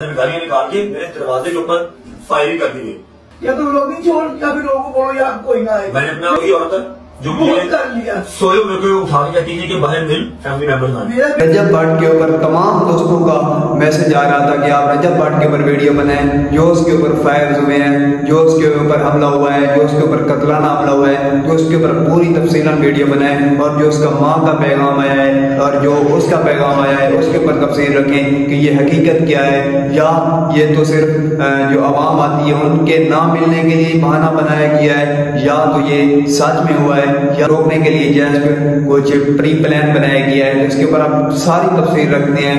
गाड़ियां निकाल के मेरे दरवाजे के ऊपर फायरिंग कर दी गई। या तो लोग नहीं छोड़ या फिर लोगों को बोलो यार कोई ना आए। मैंने अपना वही औरत जो कर लिया सोए हुए को उठा के टीवी के बाहर मिल फैमिली मेंबर्स आए। रजब भट्ट के ऊपर तमाम दोस्तों का मैसेज आ रहा था कि आप रजब भट्ट के ऊपर वीडियो बनाएं, जो उसके ऊपर फायर्स हुए हैं, जो उसके ऊपर हमला हुआ है, जो उसके ऊपर कतलाना हमला हुआ है, जो उसके ऊपर पूरी तफसीलन वीडियो बनाएं और जो उसका माँ का पैगाम आया है और जो उसका पैगाम आया है उसके ऊपर तफसील रखें कि ये हकीकत क्या है या ये तो सिर्फ जो आवाम आती है उनके ना मिलने के लिए बहाना बनाया गया है या तो ये सच में हुआ है या रोकने के लिए जैसे कुछ प्री प्लान बनाया गया है। इसके ऊपर आप सारी तफसील रखते हैं।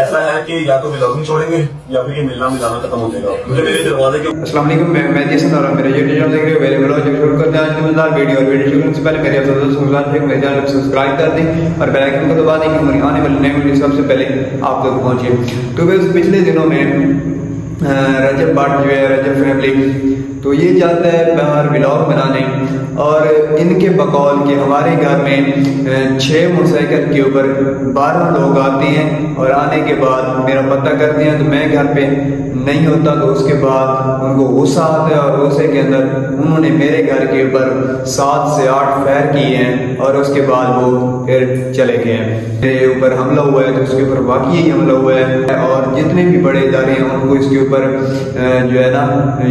ऐसा है कि या तो ब्लॉगिंग छोड़ेंगे या फिर ये मिलना मिलाना खत्म हो जाएगा। मुझे मेरे दरवाजे के अस्सलाम वालेकुम, मैं जैसे मेरे यूट्यूब चैनल देख रहे हो मेरे ब्लॉग शुरू करते हैं आज की मजेदार वीडियो। और वीडियो शुरू से पहले मेरे मेरे चैनल को सब्सक्राइब कर दें और बेल आइकन को दबा दें कि आने वाली नई वीडियो सबसे पहले आप तक पहुंचे। तो बस पिछले दिनों में रजब भट्ट जो है रजब फैमिली तो ये जाता है बाहर व्लॉग बनाने और इनके बकौल के हमारे घर में 6 मोटरसाइकिल के ऊपर 12 लोग आते हैं और आने के बाद मेरा पता करते हैं तो मैं घर पे नहीं होता तो उसके बाद उनको गुस्सा आता है और गुस्से के अंदर उन्होंने मेरे घर के ऊपर 7 से 8 फायर किए हैं और उसके बाद वो फिर चले गए हैं। मेरे ऊपर हमला हुआ है तो उसके ऊपर वाकई हमला हुआ है और जितने भी बड़े इदारे हैं उनको इसके ऊपर जो है ना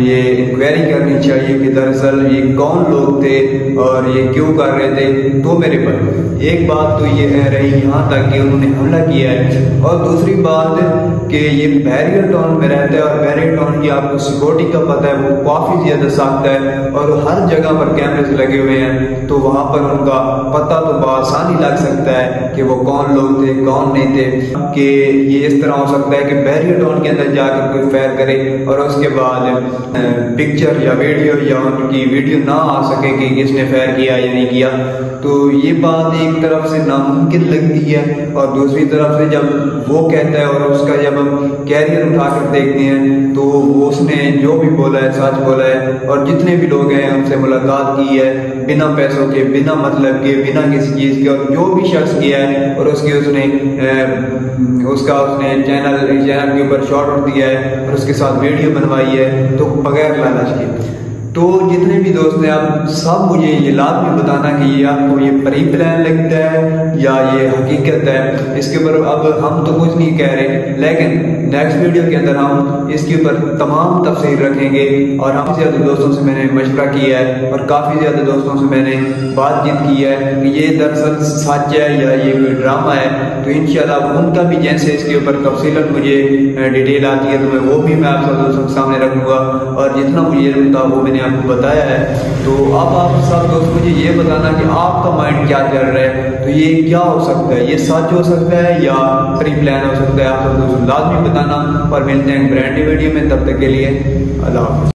ये इंक्वायरी करनी चाहिए कि दरअसल ये कौन लोग थे और ये क्यों कर रहे थे। तो मेरे पर एक बात तो ये रही यहाँ तक कि उन्होंने हमला किया है और दूसरी बात कि ये बैरियर टाउन में रहता है और बैरियर टाउन की आपको सिक्योरिटी का पता है वो काफी ज्यादा सख्त है और हर जगह पर कैमरे लगे हुए हैं तो वहां पर उनका पता तो बआसानी लग सकता है कि वो कौन लोग थे कौन नहीं थे। कि ये इस तरह हो सकता है कि बैरियर टाउन के अंदर जाकर कोई फायर करे और उसके बाद पिक्चर या उनकी वीडियो ना आ सके कि किसने फायर किया या नहीं किया। तो ये बात एक तरफ से नामुमकिन लगती है और दूसरी तरफ से जब वो कहता है और उसका जब हम कैरियर उठाकर देखते हैं तो उसने जो भी बोला है सच बोला है और जितने भी लोग हैं उनसे मुलाकात की है बिना पैसों के बिना मतलब के बिना किसी चीज के और जो भी शख्स किया है और उसके उसने चैनल के ऊपर शॉर्ट दिया है और उसके साथ वीडियो बनवाई है तो बगैर लालच के। तो जितने भी दोस्त हैं आप सब मुझे ये लाजमी बताना कि ये आपको ये प्री प्लान लगता है या ये हकीकत है। इसके ऊपर अब हम तो कुछ नहीं कह रहे लेकिन नेक्स्ट वीडियो के अंदर हम इसके ऊपर तमाम तफसील रखेंगे और काफ़ी ज़्यादा दोस्तों से मैंने मशवरा किया है और काफ़ी ज़्यादा दोस्तों से मैंने बातचीत की है कि ये दरअसल सच है या ये कोई ड्रामा है। तो इंशाल्लाह उनका भी जैसे इसके ऊपर तफसीलन मुझे डिटेल आती है तो मैं आप सब दोस्तों के सामने रखूँगा और जितना मुझे होता वो मैंने आपको बताया है। तो अब आप सब दोस्त मुझे ये बताना कि आपका माइंड क्या चल रहा है। तो ये क्या हो सकता है, ये सच हो सकता है या प्री प्लान हो सकता है। आप सब दोस्त लाजमी बताना और मिलते हैं ब्रांड वीडियो में। तब तक के लिए अल्लाह हाफ़िज़।